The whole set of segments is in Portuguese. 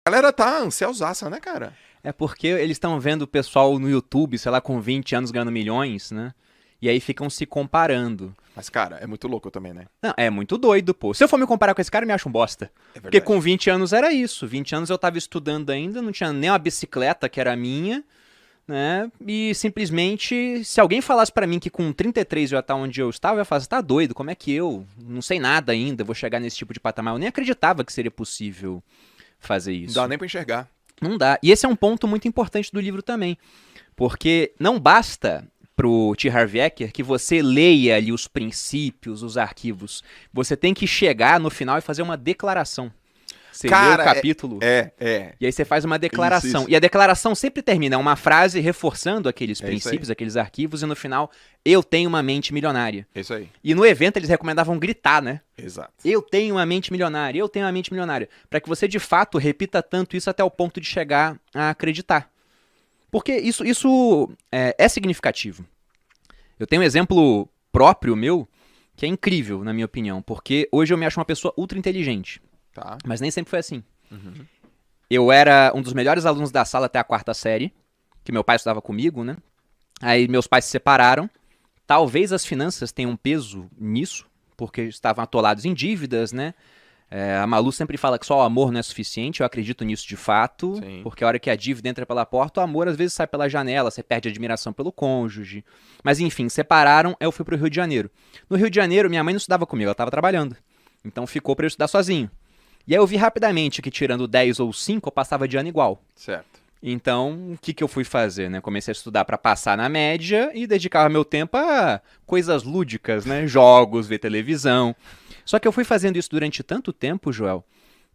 A galera tá ansiosaça, né, cara? É porque eles estão vendo o pessoal no YouTube, sei lá, com 20 anos ganhando milhões, né? E aí ficam se comparando. Mas, cara, é muito louco também, né? Não, é muito doido, pô. Se eu for me comparar com esse cara, eu me acho um bosta. É Porque verdade. com 20 anos era isso. 20 anos eu tava estudando ainda, não tinha nem uma bicicleta que era minha, né? E simplesmente, se alguém falasse pra mim que com 33 eu ia estar onde eu estava, eu ia falar, você tá doido? Como é que eu não sei nada ainda, vou chegar nesse tipo de patamar? Eu nem acreditava que seria possível fazer Não isso. dá nem pra enxergar. Não dá. E esse é um ponto muito importante do livro também. Porque não basta pro T. Harv Eker que você leia ali os princípios, os arquivos. Você tem que chegar no final e fazer uma declaração. Você lê o capítulo e aí você faz uma declaração. Isso. E a declaração sempre termina uma frase reforçando aqueles É isso princípios, aqueles arquivos, e no final, eu tenho uma mente milionária. É isso aí. E no evento eles recomendavam gritar, né? Exato. Eu tenho uma mente milionária, eu tenho uma mente milionária. Para que você de fato repita tanto isso até o ponto de chegar a acreditar. Porque isso é significativo. Eu tenho um exemplo próprio meu que é incrível, na minha opinião. Porque hoje eu me acho uma pessoa ultra inteligente. Tá. Mas nem sempre foi assim. Uhum. Eu era um dos melhores alunos da sala até a 4ª série, que meu pai estudava comigo, né? Aí meus pais se separaram. Talvez as finanças tenham um peso nisso, porque estavam atolados em dívidas, né? A Malu sempre fala que só o amor não é suficiente, eu acredito nisso de fato, Sim. porque a hora que a dívida entra pela porta, o amor às vezes sai pela janela, você perde a admiração pelo cônjuge. Mas enfim, separaram, eu fui pro Rio de Janeiro. No Rio de Janeiro, minha mãe não estudava comigo, ela estava trabalhando. Então ficou para eu estudar sozinho. E aí eu vi rapidamente que tirando 10 ou 5, eu passava de ano igual. Certo. Então, o que eu fui fazer, né? Comecei a estudar para passar na média e dedicava meu tempo a coisas lúdicas, né? Jogos, ver televisão. Só que eu fui fazendo isso durante tanto tempo, Joel,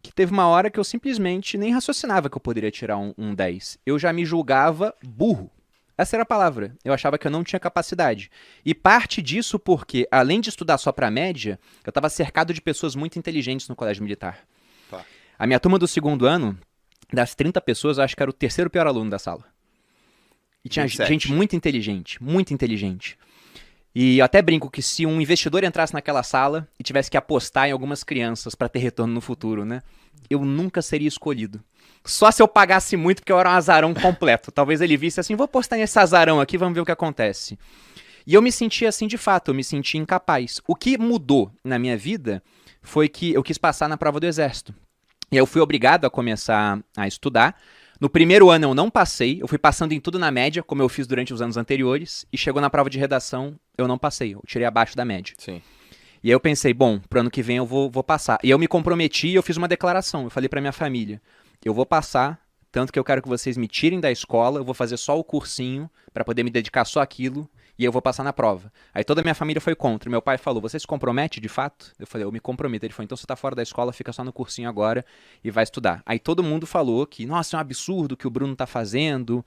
que teve uma hora que eu simplesmente nem raciocinava que eu poderia tirar um 10. Eu já me julgava burro. Essa era a palavra. Eu achava que eu não tinha capacidade. E parte disso porque, além de estudar só para média, eu estava cercado de pessoas muito inteligentes no colégio militar. Tá. A minha turma do 2º ano, das 30 pessoas, eu acho que era o 3º pior aluno da sala. E tinha 27. gente muito inteligente, muito inteligente. E eu até brinco que se um investidor entrasse naquela sala e tivesse que apostar em algumas crianças para ter retorno no futuro, né? Eu nunca seria escolhido. Só se eu pagasse muito, porque eu era um azarão completo. Talvez ele visse assim, vou apostar nesse azarão aqui, vamos ver o que acontece. E eu me senti assim de fato, eu me senti incapaz. O que mudou na minha vida foi que eu quis passar na prova do exército. E eu fui obrigado a começar a estudar. No primeiro ano eu não passei, eu fui passando em tudo na média, como eu fiz durante os anos anteriores, e chegou na prova de redação, eu não passei, eu tirei abaixo da média. Sim. E aí eu pensei, bom, pro ano que vem eu vou passar. E eu me comprometi e eu fiz uma declaração, eu falei pra minha família, eu vou passar, tanto que eu quero que vocês me tirem da escola, eu vou fazer só o cursinho, pra poder me dedicar só àquilo, e eu vou passar na prova. Aí toda a minha família foi contra. Meu pai falou, você se compromete de fato? Eu falei, eu me comprometo. Ele falou, então você tá fora da escola, fica só no cursinho agora e vai estudar. Aí todo mundo falou que, nossa, é um absurdo o que o Bruno tá fazendo.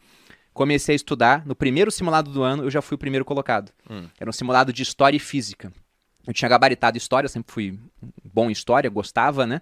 Comecei a estudar. No primeiro simulado do ano, eu já fui o primeiro colocado. Era um simulado de história e física. Eu tinha gabaritado história, sempre fui bom em história, gostava, né?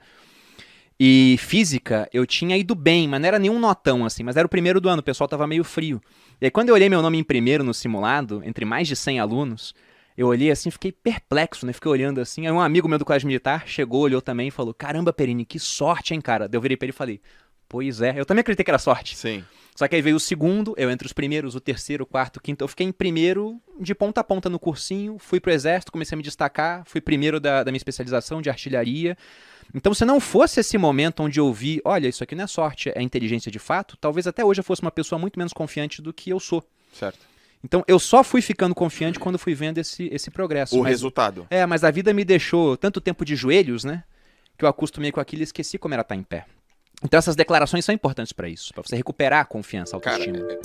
E física, eu tinha ido bem, mas não era nenhum notão, assim, mas era o primeiro do ano, o pessoal tava meio frio. E aí quando eu olhei meu nome em primeiro no simulado, entre mais de 100 alunos, eu olhei assim, fiquei perplexo, né? Fiquei olhando assim, aí um amigo meu do colégio militar chegou, olhou também e falou, caramba, Perini, que sorte, hein, cara? Daí eu virei pra ele e falei, pois é, eu também acreditei que era sorte. Sim. Só que aí veio o segundo, eu entre os primeiros, o terceiro, o quarto, o quinto, eu fiquei em primeiro de ponta a ponta no cursinho, fui pro exército, comecei a me destacar, fui primeiro da minha especialização de artilharia. Então, se não fosse esse momento onde eu vi, olha, isso aqui não é sorte, é inteligência de fato, talvez até hoje eu fosse uma pessoa muito menos confiante do que eu sou. Certo. Então, eu só fui ficando confiante quando fui vendo esse progresso. O resultado. Mas a vida me deixou tanto tempo de joelhos, né, que eu acostumei com aquilo e esqueci como era estar em pé. Então, essas declarações são importantes para isso, para você recuperar a confiança, a autoestima. Cara,